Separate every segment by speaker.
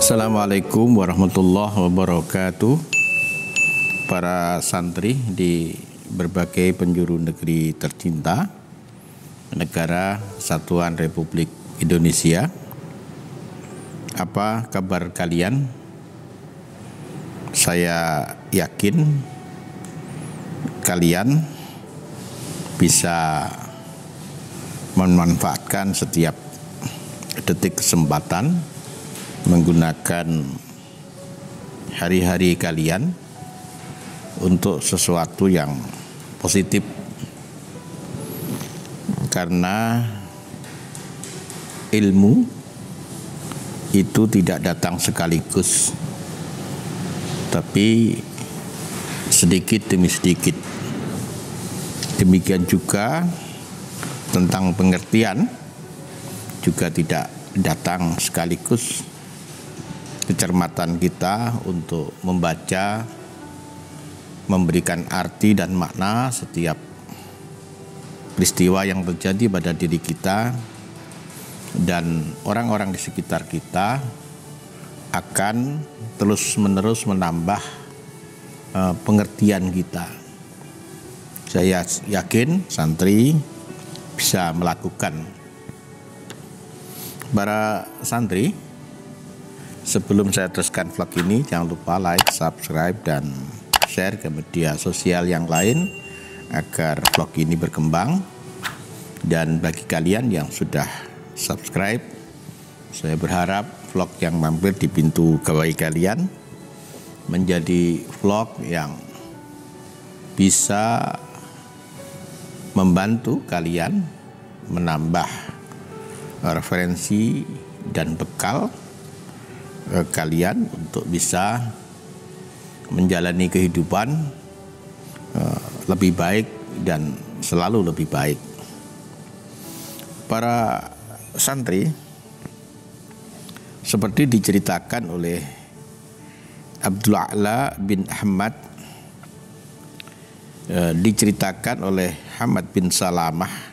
Speaker 1: Assalamualaikum warahmatullahi wabarakatuh. Para santri di berbagai penjuru negeri tercinta, negara Kesatuan Republik Indonesia. Apa kabar kalian? Saya yakin kalian bisa memanfaatkan setiap detik kesempatan menggunakan hari-hari kalian untuk sesuatu yang positif, karena ilmu itu tidak datang sekaligus, tapi sedikit demi sedikit. Demikian juga tentang pengertian juga tidak datang sekaligus. Kecermatan kita untuk membaca, memberikan arti dan makna setiap peristiwa yang terjadi pada diri kita dan orang-orang di sekitar kita akan terus-menerus menambah pengertian kita. Saya yakin santri bisa melakukan. Para santri, sebelum saya teruskan vlog ini, jangan lupa like, subscribe, dan share ke media sosial yang lain agar vlog ini berkembang. Dan bagi kalian yang sudah subscribe, saya berharap vlog yang mampir di pintu gawai kalian menjadi vlog yang bisa membantu kalian menambah referensi dan bekal kalian untuk bisa menjalani kehidupan lebih baik dan selalu lebih baik. Para santri, seperti diceritakan oleh Abdul A'la bin Ahmad, diceritakan oleh Hamad bin Salamah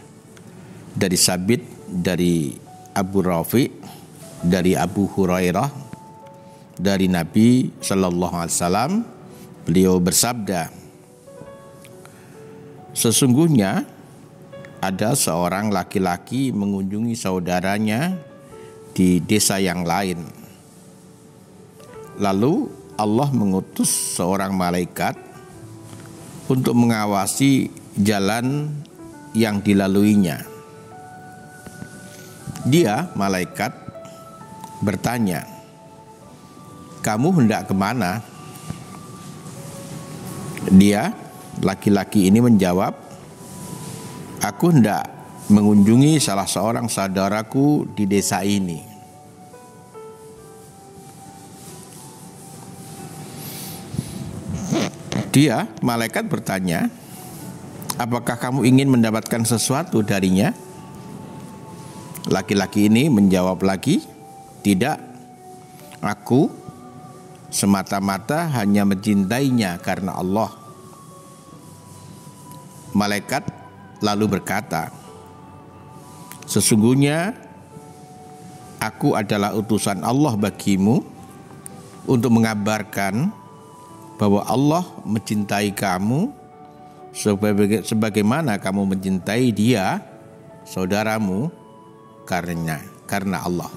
Speaker 1: dari Sabit, dari Abu Rafi, dari Abu Hurairah, dari Nabi Sallallahu Alaihi Wasallam, beliau bersabda, sesungguhnya ada seorang laki-laki mengunjungi saudaranya di desa yang lain. Lalu Allah mengutus seorang malaikat untuk mengawasi jalan yang dilaluinya. Dia, malaikat, bertanya, "Kamu hendak kemana?" Dia, laki-laki ini menjawab, "Aku hendak mengunjungi salah seorang saudaraku di desa ini." Dia, malaikat, bertanya, "Apakah kamu ingin mendapatkan sesuatu darinya?" Laki-laki ini menjawab lagi, "Tidak, aku semata-mata hanya mencintainya karena Allah." Malaikat lalu berkata, "Sesungguhnya aku adalah utusan Allah bagimu untuk mengabarkan bahwa Allah mencintai kamu sebagaimana kamu mencintai dia, saudaramu, karena Allah."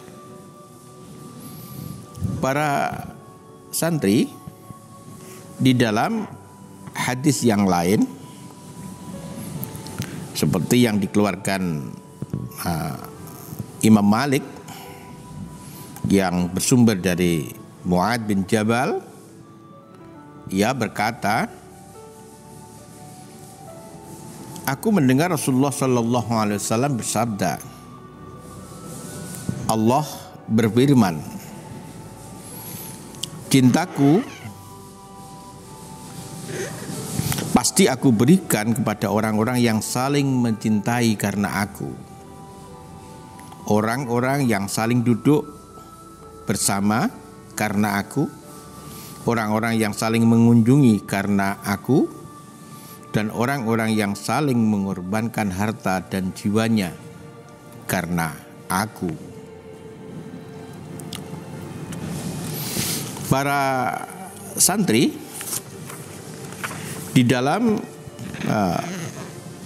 Speaker 1: Para santri, di dalam hadis yang lain seperti yang dikeluarkan Imam Malik yang bersumber dari Mu'ad bin Jabal, ia berkata, "Aku mendengar Rasulullah Sallallahu Alaihi Wasallam bersabda, Allah berfirman, cintaku pasti aku berikan kepada orang-orang yang saling mencintai karena aku. Orang-orang yang saling duduk bersama karena aku, orang-orang yang saling mengunjungi karena aku, dan orang-orang yang saling mengorbankan harta dan jiwanya karena aku." Para santri, di dalam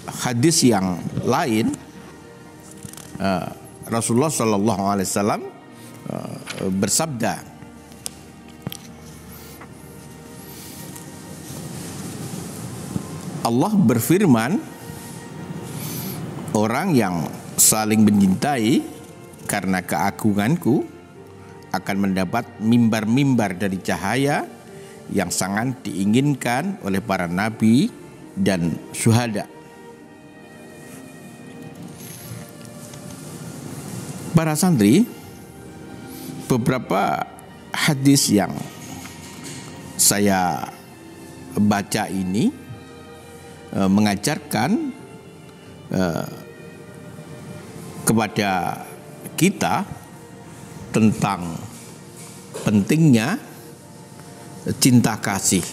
Speaker 1: hadis yang lain Rasulullah Shallallahu Alaihi Wasallam bersabda, Allah berfirman, orang yang saling mencintai karena keagunganku akan mendapat mimbar-mimbar dari cahaya yang sangat diinginkan oleh para nabi dan syuhada. Para santri, beberapa hadis yang saya baca ini mengajarkan kepada kita tentang pentingnya cinta kasih.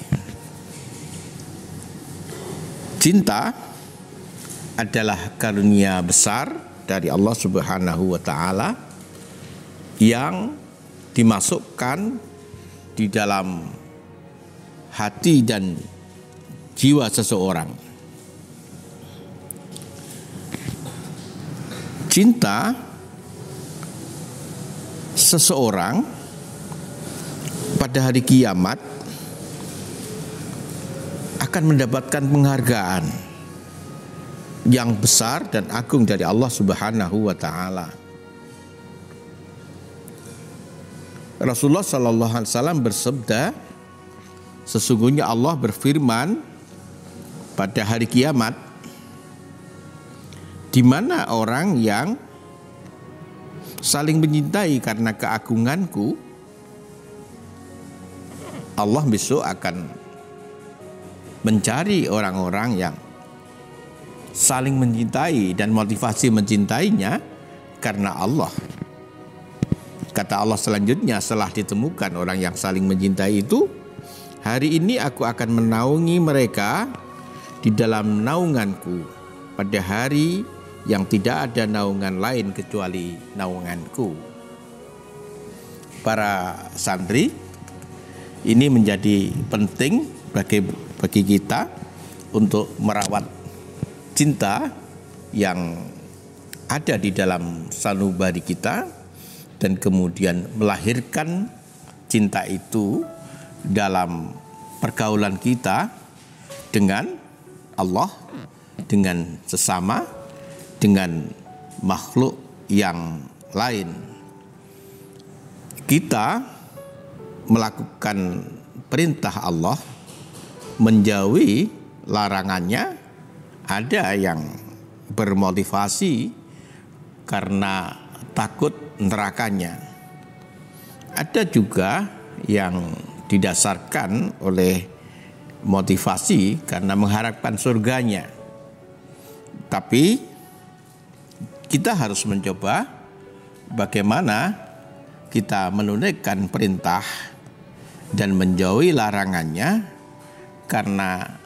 Speaker 1: Cinta adalah karunia besar dari Allah Subhanahu wa Ta'ala yang dimasukkan di dalam hati dan jiwa seseorang. Cinta seseorang pada hari kiamat akan mendapatkan penghargaan yang besar dan agung dari Allah Subhanahu wa Ta'ala. Rasulullah Sallallahu Alaihi Wasallam bersabda, sesungguhnya Allah berfirman pada hari kiamat, di mana orang yang saling mencintai karena keagunganku, Allah besok akan mencari orang-orang yang saling mencintai dan motivasi mencintainya karena Allah. Kata Allah selanjutnya, setelah ditemukan orang yang saling mencintai itu, hari ini aku akan menaungi mereka di dalam naunganku pada hari yang tidak ada naungan lain kecuali naunganku. Para santri, ini menjadi penting bagi kita untuk merawat cinta yang ada di dalam sanubari kita dan kemudian melahirkan cinta itu dalam pergaulan kita dengan Allah, dengan sesama, dengan makhluk yang lain. Kita melakukan perintah Allah, menjauhi larangannya. Ada yang bermotivasi karena takut nerakanya. Ada juga yang didasarkan oleh motivasi karena mengharapkan surganya. Tapi kita harus mencoba bagaimana kita menunaikan perintah dan menjauhi larangannya karena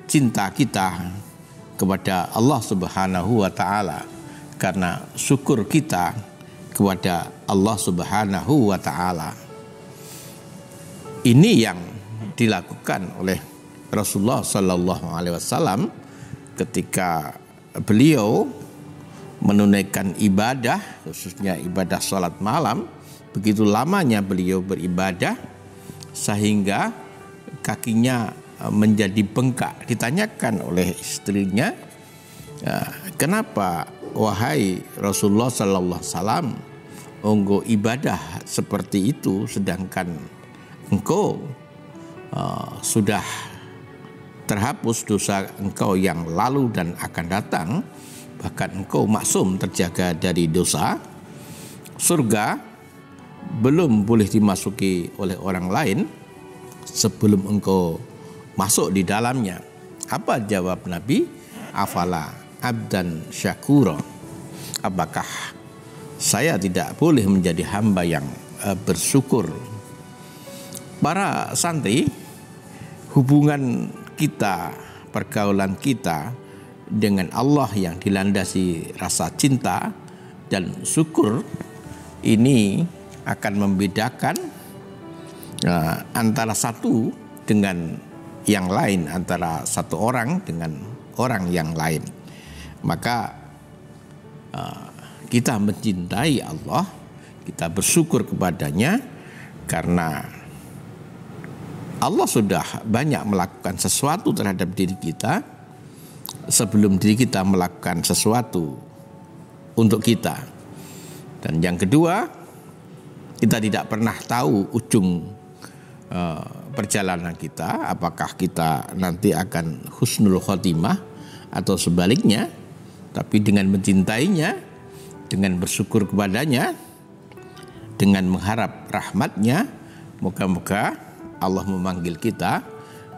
Speaker 1: cinta kita kepada Allah Subhanahu wa Ta'ala, karena syukur kita kepada Allah Subhanahu wa Ta'ala. Ini yang dilakukan oleh Rasulullah Sallallahu Alaihi Wasallam ketika beliau menunaikan ibadah, khususnya ibadah sholat malam. Begitu lamanya beliau beribadah sehingga kakinya menjadi bengkak. Ditanyakan oleh istrinya, kenapa wahai Rasulullah Sallallahu Alaihi Wasallam, engkau ibadah seperti itu sedangkan engkau sudah terhapus dosa engkau yang lalu dan akan datang, bahkan engkau maksum terjaga dari dosa. Surga belum boleh dimasuki oleh orang lain sebelum engkau masuk di dalamnya. Apa jawab Nabi? Afala abdan syakura. Apakah saya tidak boleh menjadi hamba yang bersyukur? Para santri, hubungan kita, pergaulan kita dengan Allah yang dilandasi rasa cinta dan syukur ini akan membedakan antara satu dengan yang lain, antara satu orang dengan orang yang lain. Maka kita mencintai Allah, kita bersyukur kepadanya karena Allah sudah banyak melakukan sesuatu terhadap diri kita sebelum diri kita melakukan sesuatu untuk kita. Dan yang kedua, kita tidak pernah tahu ujung perjalanan kita, apakah kita nanti akan husnul khotimah atau sebaliknya. Tapi dengan mencintainya, dengan bersyukur kepadanya, dengan mengharap rahmatnya, moga-moga Allah memanggil kita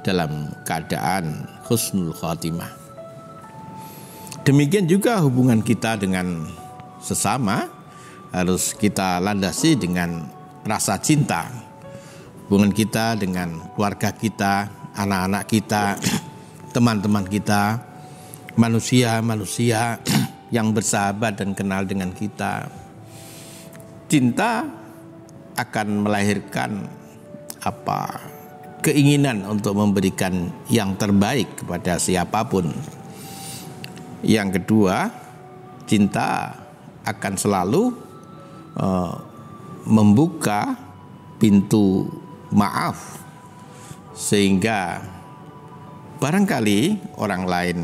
Speaker 1: dalam keadaan husnul khotimah. Demikian juga hubungan kita dengan sesama harus kita landasi dengan rasa cinta. Hubungan kita dengan keluarga kita, anak-anak kita, teman-teman kita, manusia-manusia yang bersahabat dan kenal dengan kita. Cinta akan melahirkan keinginan untuk memberikan yang terbaik kepada siapapun. Yang kedua, cinta akan selalu membuka pintu maaf, sehingga barangkali orang lain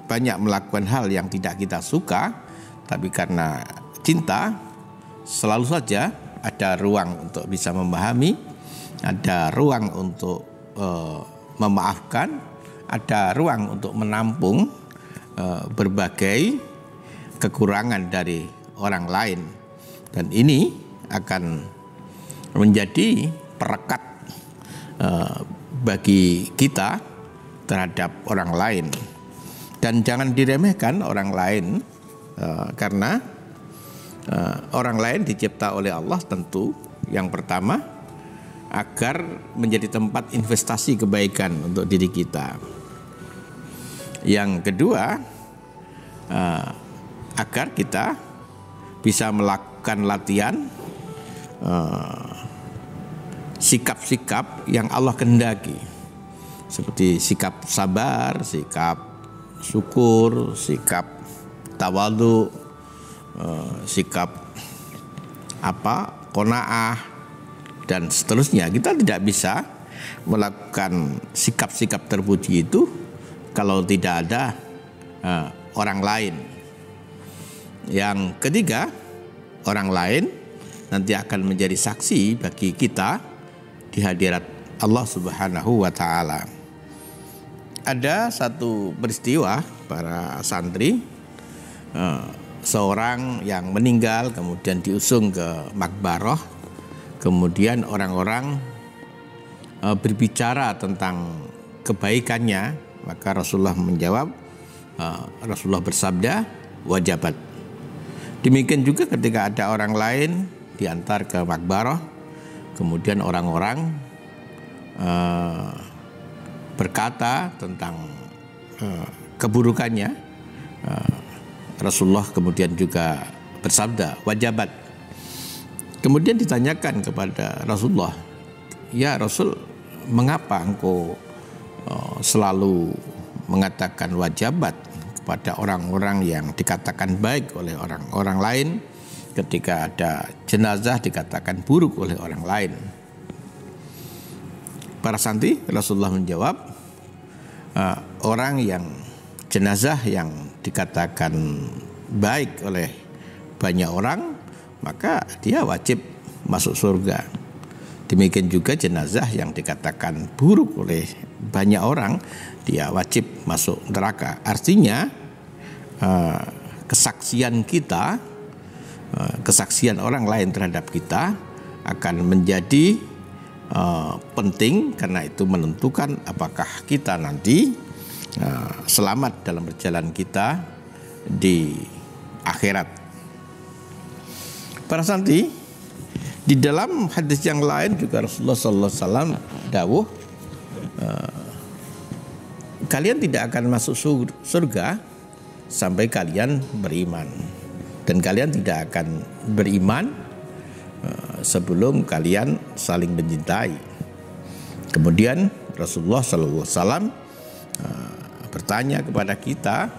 Speaker 1: banyak melakukan hal yang tidak kita suka, tapi karena cinta selalu saja ada ruang untuk bisa memahami, ada ruang untuk memaafkan, ada ruang untuk menampung berbagai kekurangan dari orang lain. Dan ini akan menjadi perekat bagi kita terhadap orang lain. Dan jangan diremehkan orang lain, karena orang lain dicipta oleh Allah tentu yang pertama agar menjadi tempat investasi kebaikan untuk diri kita. Yang kedua, agar kita bisa melakukan latihan sikap-sikap yang Allah kehendaki, seperti sikap sabar, sikap syukur, sikap tawadhu, sikap qanaah dan seterusnya. Kita tidak bisa melakukan sikap-sikap terpuji itu kalau tidak ada orang lain. Yang ketiga, orang lain nanti akan menjadi saksi bagi kita di hadirat Allah Subhanahu wa taala. Ada satu peristiwa para santri, seorang yang meninggal kemudian diusung ke makbarah, kemudian orang-orang berbicara tentang kebaikannya, maka Rasulullah menjawab, Rasulullah bersabda, wajabat. Demikian juga ketika ada orang lain diantar ke makbarah, kemudian orang-orang berkata tentang keburukannya, Rasulullah kemudian juga bersabda, wajabat. Kemudian ditanyakan kepada Rasulullah, ya Rasul, mengapa engkau selalu mengatakan wajabat kepada orang-orang yang dikatakan baik oleh orang lain, ketika ada jenazah dikatakan buruk oleh orang lain? Para santri, Rasulullah menjawab, orang yang jenazah yang dikatakan baik oleh banyak orang, maka dia wajib masuk surga. Demikian juga jenazah yang dikatakan buruk oleh banyak orang, dia wajib masuk neraka. Artinya kesaksian kita, kesaksian orang lain terhadap kita akan menjadi penting, karena itu menentukan apakah kita nanti selamat dalam perjalanan kita di akhirat. Para santri, di dalam hadis yang lain juga Rasulullah SAW dawuh, kalian tidak akan masuk surga sampai kalian beriman, dan kalian tidak akan beriman sebelum kalian saling mencintai. Kemudian Rasulullah SAW bertanya kepada kita,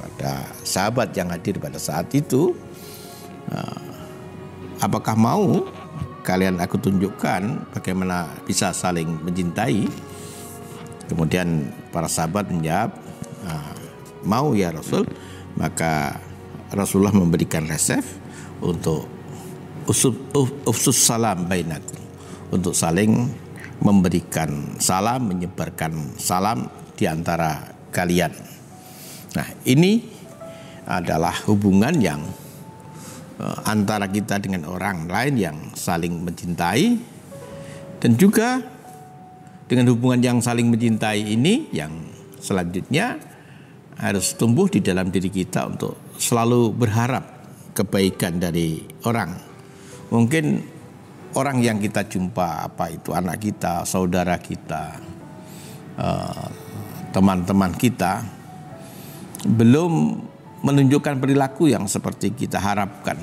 Speaker 1: pada sahabat yang hadir pada saat itu, apakah mau kalian aku tunjukkan bagaimana bisa saling mencintai? Kemudian para sahabat menjawab, mau ya Rasul. Maka Rasulullah memberikan resep untuk ufsus salam bainakum, untuk saling memberikan salam, menyebarkan salam di antara kalian. Nah, ini adalah hubungan yang antara kita dengan orang lain yang saling mencintai, dan juga dengan hubungan yang saling mencintai ini yang selanjutnya harus tumbuh di dalam diri kita untuk selalu berharap kebaikan dari orang. Mungkin orang yang kita jumpa, apa itu anak kita, saudara kita, teman-teman kita, belum menunjukkan perilaku yang seperti kita harapkan.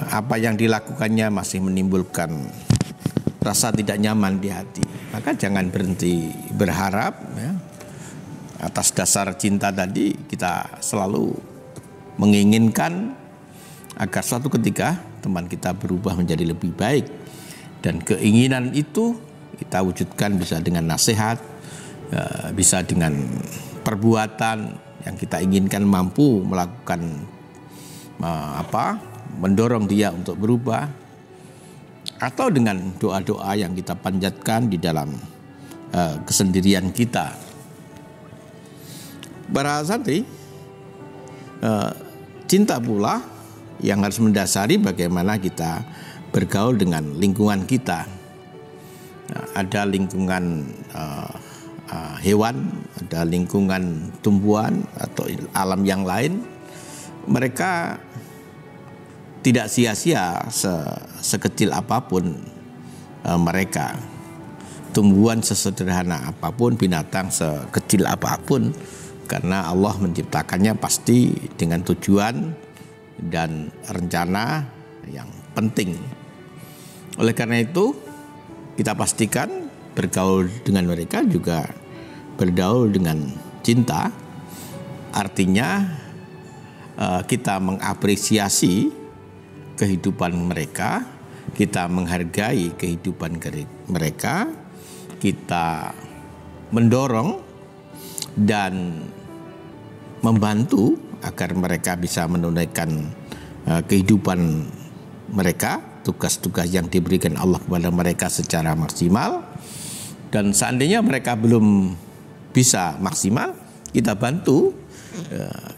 Speaker 1: Apa yang dilakukannya masih menimbulkan rasa tidak nyaman di hati. Maka jangan berhenti berharap, ya. Atas dasar cinta tadi kita selalu menginginkan agar suatu ketika teman kita berubah menjadi lebih baik. Dan keinginan itu kita wujudkan bisa dengan nasihat, bisa dengan perbuatan yang kita inginkan, mampu melakukan mendorong dia untuk berubah, atau dengan doa-doa yang kita panjatkan di dalam kesendirian kita. Para santri, cinta pula yang harus mendasari bagaimana kita bergaul dengan lingkungan kita. Ada lingkungan hewan, ada lingkungan tumbuhan atau alam yang lain. Mereka tidak sia-sia sekecil apapun mereka. Tumbuhan sesederhana apapun, binatang sekecil apapun, karena Allah menciptakannya pasti dengan tujuan dan rencana yang penting. Oleh karena itu, kita pastikan bergaul dengan mereka juga bergaul dengan cinta. Artinya kita mengapresiasi kehidupan mereka, kita menghargai kehidupan mereka, kita mendorong dan membantu agar mereka bisa menunaikan kehidupan mereka, tugas-tugas yang diberikan Allah kepada mereka secara maksimal. Dan seandainya mereka belum bisa maksimal, kita bantu,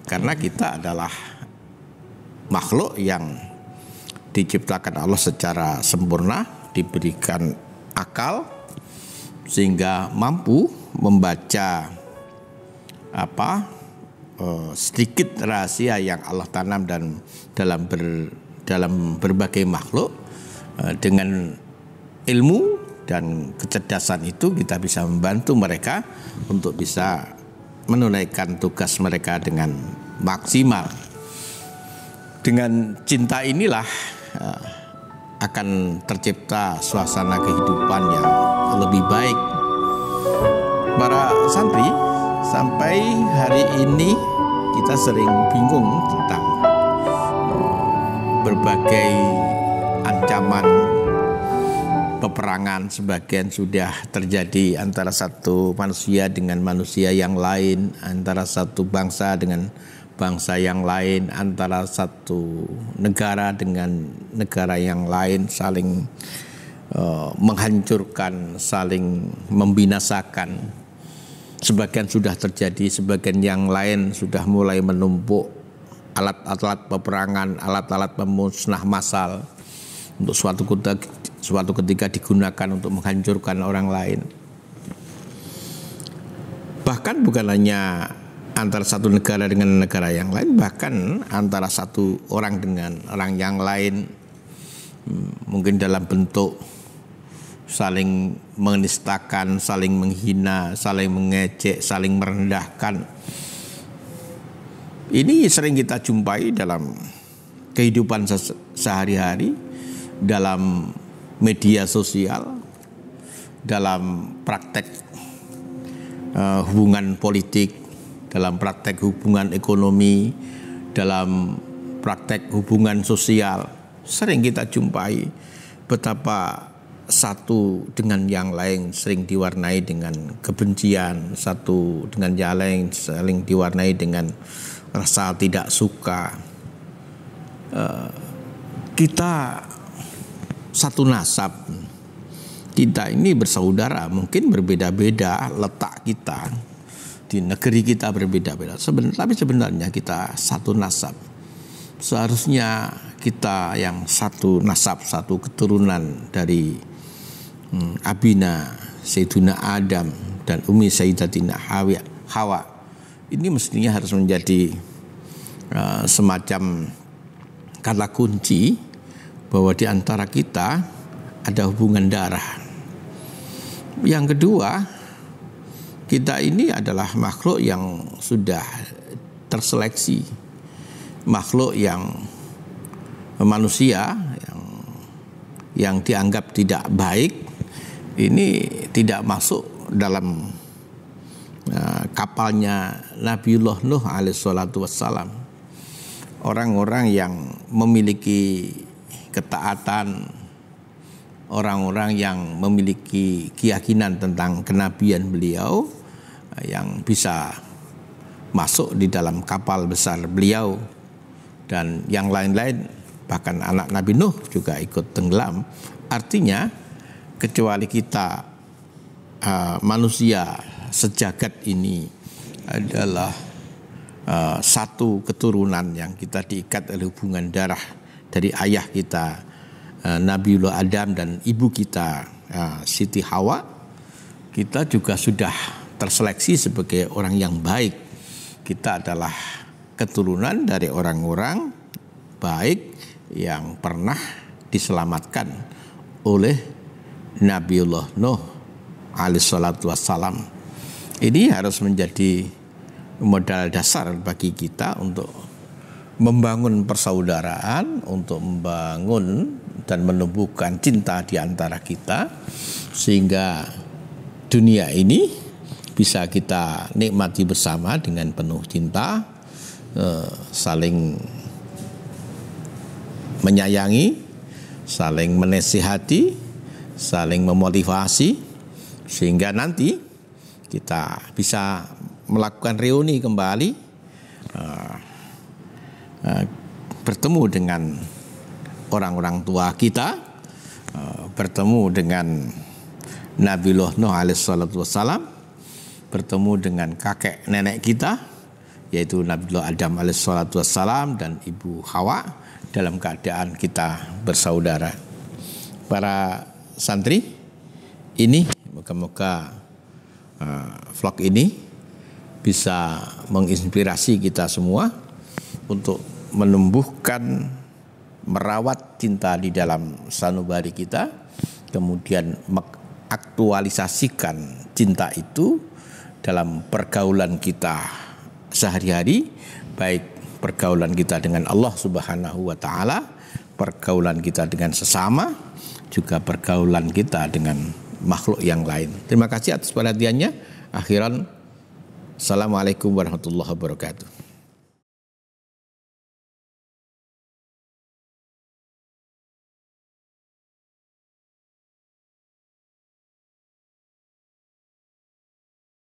Speaker 1: karena kita adalah makhluk yang diciptakan Allah secara sempurna, diberikan akal sehingga mampu membaca sedikit rahasia yang Allah tanam dan dalam berbagai makhluk. Dengan ilmu dan kecerdasan itu kita bisa membantu mereka untuk bisa menunaikan tugas mereka dengan maksimal. Dengan cinta inilah akan tercipta suasana kehidupan yang lebih baik. Para santri, sampai hari ini kita sering bingung tentang berbagai ancaman peperangan. Sebagian sudah terjadi antara satu manusia dengan manusia yang lain, antara satu bangsa dengan bangsa yang lain, antara satu negara dengan negara yang lain, saling menghancurkan, saling membinasakan. Sebagian sudah terjadi, sebagian yang lain sudah mulai menumpuk alat-alat peperangan, alat-alat pemusnah massal untuk suatu ketika digunakan untuk menghancurkan orang lain. Bahkan bukan hanya antara satu negara dengan negara yang lain, bahkan antara satu orang dengan orang yang lain, mungkin dalam bentuk saling menistakan, saling menghina, saling mengejek, saling merendahkan. Ini sering kita jumpai dalam kehidupan sehari-hari, dalam media sosial, dalam praktek hubungan politik, dalam praktek hubungan ekonomi, dalam praktek hubungan sosial, sering kita jumpai betapa satu dengan yang lain sering diwarnai dengan kebencian, satu dengan yang lain sering diwarnai dengan rasa tidak suka. Kita satu nasab, kita ini bersaudara, mungkin berbeda-beda letak kita, di negeri kita berbeda-beda, tapi sebenarnya kita satu nasab. Seharusnya kita yang satu nasab, satu keturunan dari Abina Sayyiduna Adam dan Umi Sayyidatina Hawa, ini mestinya harus menjadi semacam kata kunci bahwa di antara kita ada hubungan darah. Yang kedua, kita ini adalah makhluk yang sudah terseleksi, makhluk yang manusia yang dianggap tidak baik, ini tidak masuk dalam kapalnya Nabiullah Nuh alaihissalatu wassalam. Orang-orang yang memiliki ketaatan, orang-orang yang memiliki keyakinan tentang kenabian beliau, yang bisa masuk di dalam kapal besar beliau, dan yang lain-lain, bahkan anak Nabi Nuh juga ikut tenggelam. Artinya kecuali kita manusia sejagat ini adalah satu keturunan yang kita diikat oleh hubungan darah dari ayah kita Nabiullah Adam dan ibu kita Siti Hawa, kita juga sudah terseleksi sebagai orang yang baik. Kita adalah keturunan dari orang-orang baik yang pernah diselamatkan oleh Nabiullah Nuh alaihissalatu wassalam. Ini harus menjadi modal dasar bagi kita untuk membangun persaudaraan, untuk membangun dan menumbuhkan cinta di antara kita, sehingga dunia ini bisa kita nikmati bersama dengan penuh cinta, saling menyayangi, saling menasihati, saling memotivasi, sehingga nanti kita bisa melakukan reuni kembali, bertemu dengan orang-orang tua kita, bertemu dengan Nabiullah Nuh alaihissalatu wassalam, bertemu dengan kakek nenek kita, yaitu Nabiullah Adam alaihissalatu wassalam dan ibu Hawa, dalam keadaan kita bersaudara. Para santri, ini moga-moga vlog ini bisa menginspirasi kita semua untuk menumbuhkan, merawat cinta di dalam sanubari kita, kemudian mengaktualisasikan cinta itu dalam pergaulan kita sehari-hari, baik pergaulan kita dengan Allah Subhanahu wa taala, pergaulan kita dengan sesama, juga pergaulan kita dengan makhluk yang lain. Terima kasih atas perhatiannya. Akhiran, assalamualaikum warahmatullahi wabarakatuh.